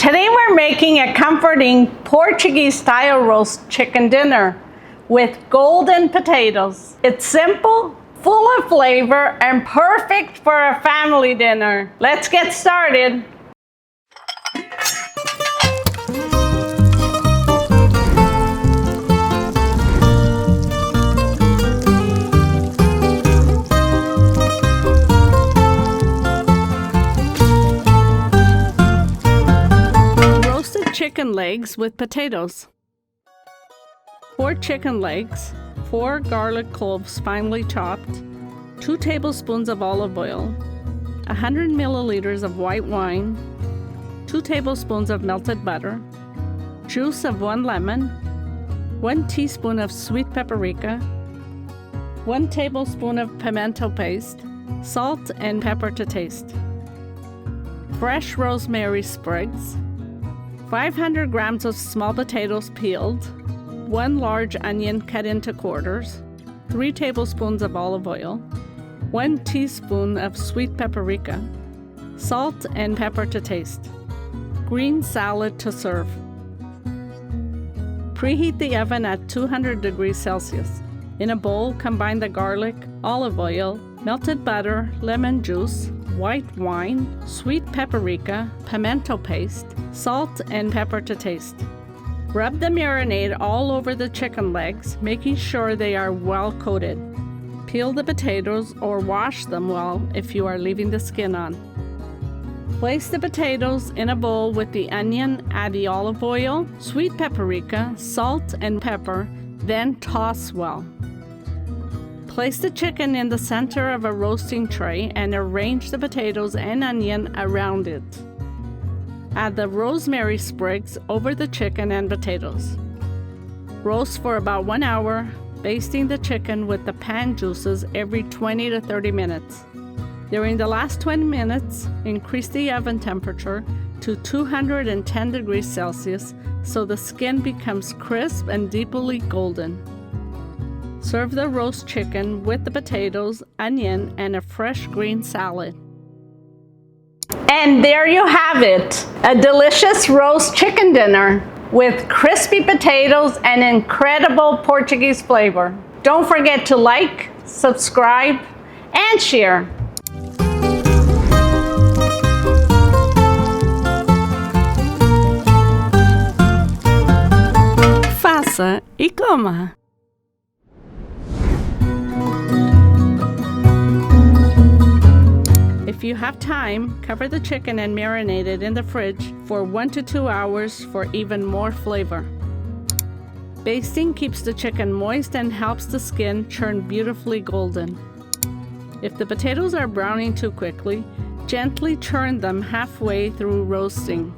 Today we're making a comforting Portuguese-style roast chicken dinner with golden potatoes. It's simple, full of flavor, and perfect for a family dinner. Let's get started. Chicken legs with potatoes. 4 chicken legs, 4 garlic cloves finely chopped, 2 tablespoons of olive oil, 100 milliliters of white wine, 2 tablespoons of melted butter, juice of 1 lemon, 1 teaspoon of sweet paprika, 1 tablespoon of pimento paste, salt and pepper to taste, fresh rosemary sprigs, 500 grams of small potatoes peeled, 1 large onion cut into quarters, 3 tablespoons of olive oil, 1 teaspoon of sweet paprika, salt and pepper to taste, green salad to serve. Preheat the oven at 200 degrees Celsius. In a bowl, combine the garlic, olive oil, melted butter, lemon juice, white wine, sweet paprika, pimento paste, salt and pepper to taste. Rub the marinade all over the chicken legs, making sure they are well coated. Peel the potatoes or wash them well if you are leaving the skin on. Place the potatoes in a bowl with the onion, add the olive oil, sweet paprika, salt and pepper, then toss well. Place the chicken in the center of a roasting tray and arrange the potatoes and onion around it. Add the rosemary sprigs over the chicken and potatoes. Roast for about 1 hour, basting the chicken with the pan juices every 20 to 30 minutes. During the last 20 minutes, increase the oven temperature to 210 degrees Celsius so the skin becomes crisp and deeply golden. Serve the roast chicken with the potatoes, onion, and a fresh green salad. And there you have it, a delicious roast chicken dinner with crispy potatoes and incredible Portuguese flavor. Don't forget to like, subscribe, and share. Faça e coma! If you have time, cover the chicken and marinate it in the fridge for 1 to 2 hours for even more flavor. Basting keeps the chicken moist and helps the skin turn beautifully golden. If the potatoes are browning too quickly, gently turn them halfway through roasting.